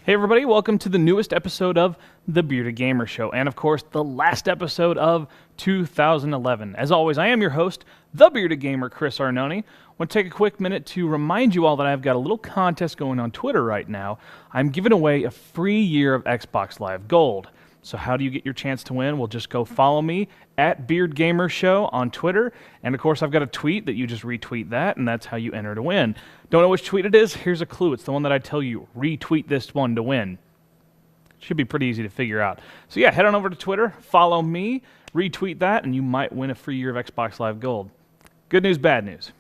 Hey everybody, welcome to the newest episode of The Bearded Gamer Show, and of course, the last episode of 2011. As always, I am your host, The Bearded Gamer, Chris Arnone. I want to take a quick minute to remind you all that I've got a little contest going on Twitter right now. I'm giving away a free year of Xbox Live Gold. So how do you get your chance to win? Well, just go follow me at Beard Gamer Show on Twitter. And of course, I've got a tweet that you just retweet that, and that's how you enter to win. Don't know which tweet it is? Here's a clue. It's the one that I tell you, retweet this one to win. Should be pretty easy to figure out. So yeah, head on over to Twitter, follow me, retweet that, and you might win a free year of Xbox Live Gold. Good news, bad news.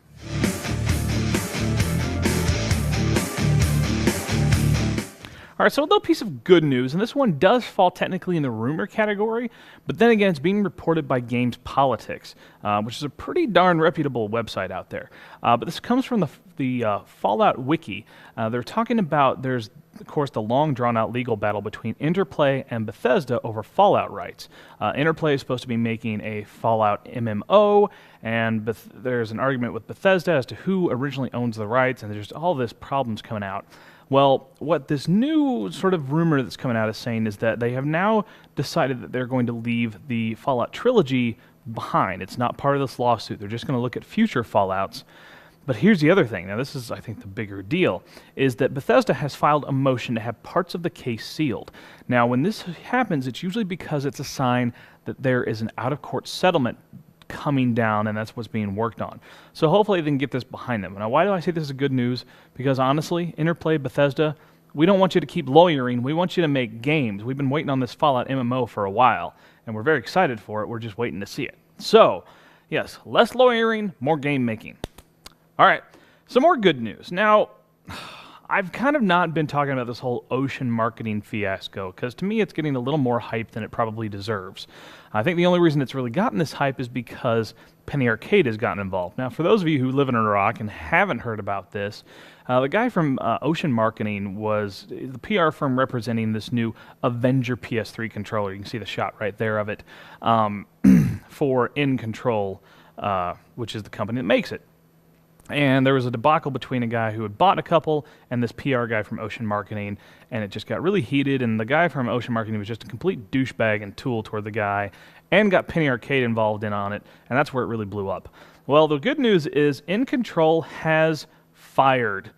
All right, so a little piece of good news, and this one does fall technically in the rumor category, but then again, it's being reported by Games Politics, which is a pretty darn reputable website out there. But this comes from the Fallout Wiki. They're talking about there's, of course, the long drawn-out legal battle between Interplay and Bethesda over Fallout rights. Interplay is supposed to be making a Fallout MMO, and there's an argument with Bethesda as to who originally owns the rights, and there's all this problems coming out. Well, what this new sort of rumor that's coming out is saying is that they have now decided that they're going to leave the Fallout trilogy behind. It's not part of this lawsuit. They're just going to look at future Fallouts. But here's the other thing. Now, this is, I think, the bigger deal, is that Bethesda has filed a motion to have parts of the case sealed. Now, when this happens, it's usually because it's a sign that there is an out-of-court settlement coming down, and that's what's being worked on. So hopefully they can get this behind them. Now, why do I say this is good news? Because honestly, Interplay, Bethesda, we don't want you to keep lawyering. We want you to make games. We've been waiting on this Fallout MMO for a while, and we're very excited for it. We're just waiting to see it. So, yes, less lawyering, more game making. All right, some more good news. Now, I've kind of not been talking about this whole Ocean marketing fiasco, because to me it's getting a little more hype than it probably deserves. I think the only reason it's really gotten this hype is because Penny Arcade has gotten involved. Now, for those of you who live in Iraq and haven't heard about this, the guy from Ocean Marketing was the PR firm representing this new Avenger PS3 controller. You can see the shot right there of it for In Control, which is the company that makes it. And there was a debacle between a guy who had bought a couple and this PR guy from Ocean Marketing, and it just got really heated, and the guy from Ocean Marketing was just a complete douchebag and tool toward the guy, and got Penny Arcade involved in on it, and that's where it really blew up. Well, the good news is In Control has fired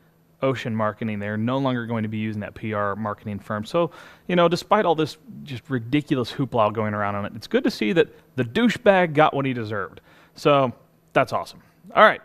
Ocean Marketing. They're no longer going to be using that PR marketing firm. So, you know, despite all this just ridiculous hoopla going around on it, it's good to see that the douchebag got what he deserved. So, that's awesome. All right.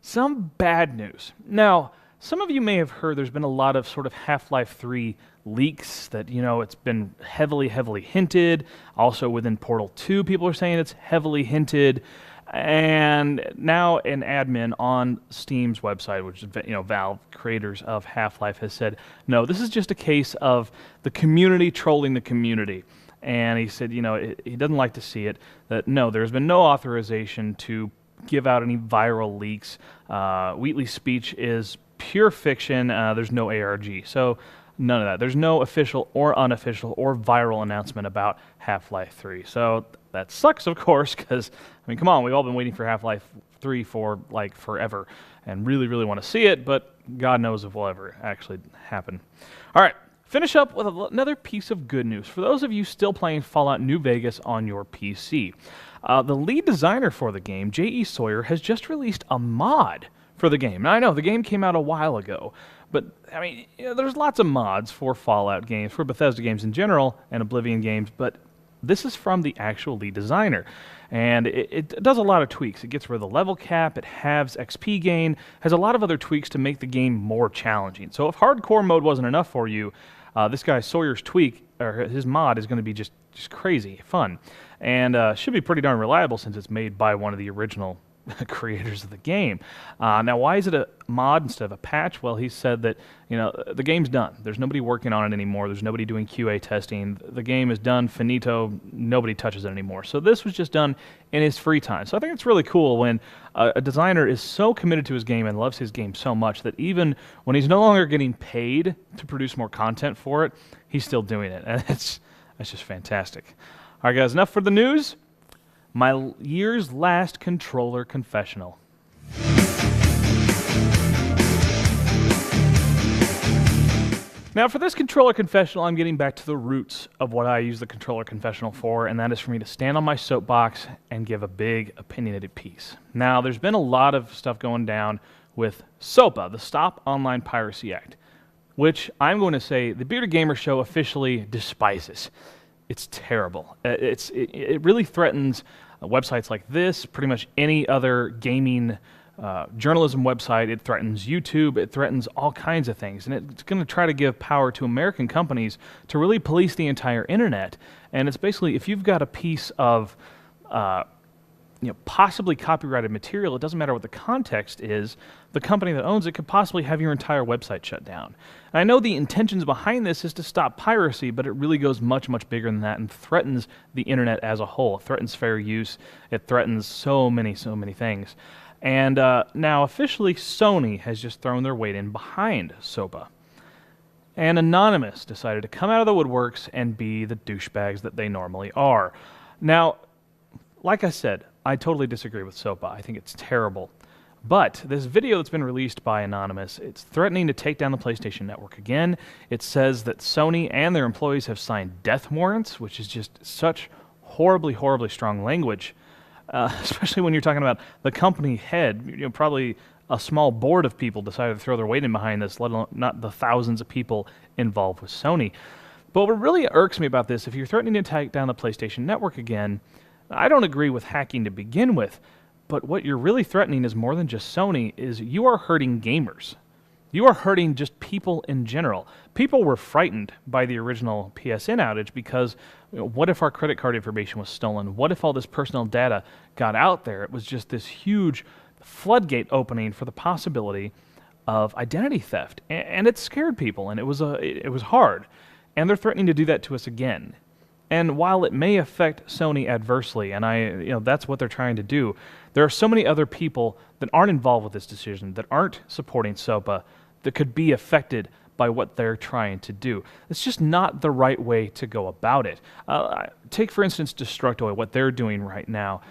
Some bad news. Now, some of you may have heard there's been a lot of sort of Half-Life 3 leaks that, you know, it's been heavily hinted. Also within Portal 2, people are saying it's heavily hinted. And now an admin on Steam's website, which is, you know, Valve, creators of Half-Life, has said, no, this is just a case of the community trolling the community. And he said, you know, he doesn't like to see it, that no, there's been no authorization to give out any viral leaks. Wheatley's speech is pure fiction. There's no ARG. So none of that. There's no official or unofficial or viral announcement about Half-Life 3. So that sucks, of course, because, I mean, come on, we've all been waiting for Half-Life 3 for, like, forever and really, really want to see it, but God knows if it will ever actually happen. All right, finish up with another piece of good news. For those of you still playing Fallout New Vegas on your PC, the lead designer for the game, J.E. Sawyer, has just released a mod for the game. Now, I know the game came out a while ago, but I mean, you know, there's lots of mods for Fallout games, for Bethesda games in general, and Oblivion games, but this is from the actual lead designer. And it does a lot of tweaks. It gets rid of the level cap, it halves XP gain, has a lot of other tweaks to make the game more challenging. So if hardcore mode wasn't enough for you, this guy Sawyer's tweak, or his mod, is going to be just crazy fun. And should be pretty darn reliable since it's made by one of the original creators of the game. Now, why is it a mod instead of a patch? Well, he said that, you know, the game's done. There's nobody working on it anymore. There's nobody doing QA testing. The game is done, finito. Nobody touches it anymore. So this was just done in his free time. So I think it's really cool when a designer is so committed to his game and loves his game so much that even when he's no longer getting paid to produce more content for it, he's still doing it. And that's just fantastic. All right, guys, enough for the news. My year's last Controller Confessional. Now for this Controller Confessional, I'm getting back to the roots of what I use the Controller Confessional for, and that is for me to stand on my soapbox and give a big opinionated piece. Now there's been a lot of stuff going down with SOPA, the Stop Online Piracy Act, which I'm going to say the Bearded Gamer Show officially despises. It's terrible. It really threatens websites like this, pretty much any other gaming journalism website. It threatens YouTube. It threatens all kinds of things. And it's going to try to give power to American companies to really police the entire internet. And it's basically, if you've got a piece of possibly copyrighted material, it doesn't matter what the context is, the company that owns it could possibly have your entire website shut down. And I know the intentions behind this is to stop piracy, but it really goes much, much bigger than that and threatens the internet as a whole. It threatens fair use. It threatens so many things. And now officially Sony has just thrown their weight in behind SOPA. And Anonymous decided to come out of the woodworks and be the douchebags that they normally are. Now, like I said, I totally disagree with SOPA. I think it's terrible. But this video that's been released by Anonymous, it's threatening to take down the PlayStation Network again. It says that Sony and their employees have signed death warrants, which is just such horribly, horribly strong language, especially when you're talking about the company head. Probably a small board of people decided to throw their weight in behind this, let alone not the thousands of people involved with Sony. But what really irks me about this, if you're threatening to take down the PlayStation Network again, I don't agree with hacking to begin with, but what you're really threatening is more than just Sony, is you are hurting gamers. You are hurting just people in general. People were frightened by the original PSN outage because what if our credit card information was stolen? What if all this personal data got out there? It was just this huge floodgate opening for the possibility of identity theft, and it scared people, and it was hard. And they're threatening to do that to us again. And while it may affect Sony adversely, and that's what they're trying to do, there are so many other people that aren't involved with this decision, that aren't supporting SOPA, that could be affected by what they're trying to do. It's just not the right way to go about it. Take, for instance, Destructoid, what they're doing right now.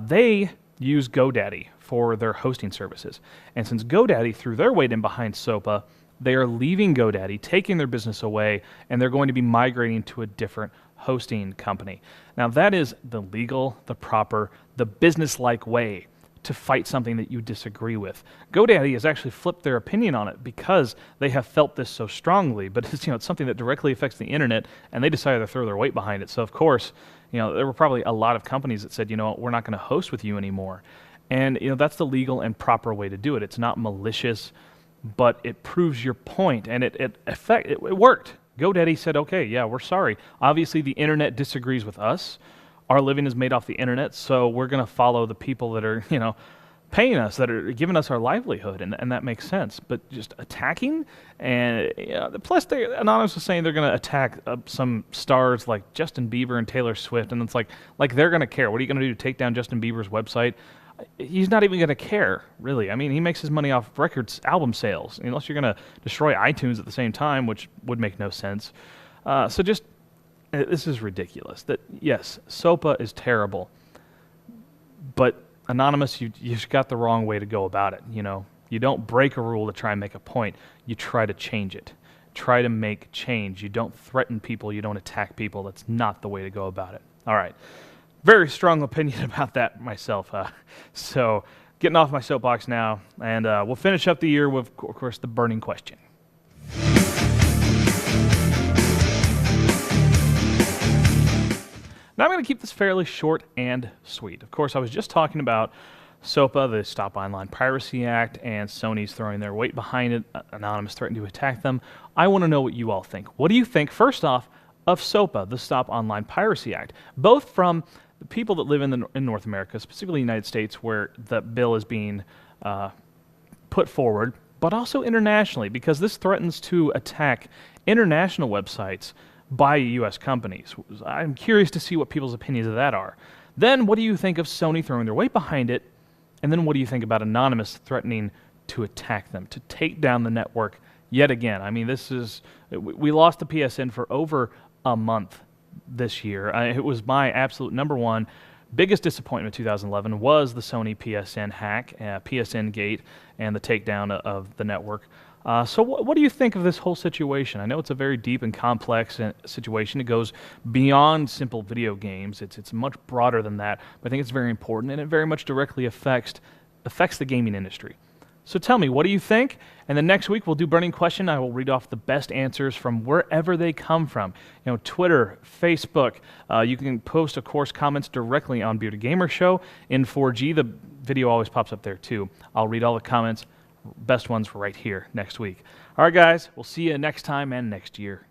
They use GoDaddy for their hosting services. And since GoDaddy threw their weight in behind SOPA, they are leaving GoDaddy, taking their business away, and they're going to be migrating to a different hosting company. Now that is the legal, the proper, the business-like way to fight something that you disagree with. GoDaddy has actually flipped their opinion on it because they have felt this so strongly, but it's something that directly affects the internet, and they decided to throw their weight behind it. So of course, there were probably a lot of companies that said, we're not going to host with you anymore. And that's the legal and proper way to do it. It's not malicious, but it proves your point, and it worked. GoDaddy said, okay, yeah, we're sorry. Obviously, the internet disagrees with us. Our living is made off the internet, so we're going to follow the people that are, paying us, that are giving us our livelihood, and that makes sense. But just attacking, and plus, Anonymous was saying they're going to attack some stars like Justin Bieber and Taylor Swift, and it's like they're going to care. What are you going to do to take down Justin Bieber's website? He's not even going to care, really. I mean, he makes his money off records, album sales, unless you're going to destroy iTunes at the same time, which would make no sense. This is ridiculous. That, yes, SOPA is terrible, but Anonymous, you've got the wrong way to go about it. You don't break a rule to try and make a point. You try to change it. Try to make change. You don't threaten people. You don't attack people. That's not the way to go about it. All right. Very strong opinion about that myself. So getting off my soapbox now, and we'll finish up the year with, of course, the burning question. Now I'm going to keep this fairly short and sweet. Of course, I was just talking about SOPA, the Stop Online Piracy Act, and Sony's throwing their weight behind it. Anonymous threatening to attack them. I want to know what you all think. What do you think, first off, of SOPA, the Stop Online Piracy Act? Both from the people that live in North America, specifically the United States, where the bill is being put forward, but also internationally, because this threatens to attack international websites by U.S. companies. I'm curious to see what people's opinions of that are. Then, what do you think of Sony throwing their weight behind it? And then what do you think about Anonymous threatening to attack them, to take down the network yet again? I mean, we lost the PSN for over a month this year. It was my absolute number one biggest disappointment in 2011 was the Sony PSN hack, PSN gate, and the takedown of the network. So what do you think of this whole situation? I know it's a very deep and complex situation. It goes beyond simple video games. It's much broader than that, but I think it's very important, and it very much directly affects the gaming industry. So tell me, what do you think? And then next week we'll do Burning Question. I will read off the best answers from wherever they come from. You know, Twitter, Facebook. You can post, of course, comments directly on Bearded Gamer Show. In 4G, the video always pops up there too. I'll read all the comments. Best ones for right here next week. All right, guys, we'll see you next time and next year.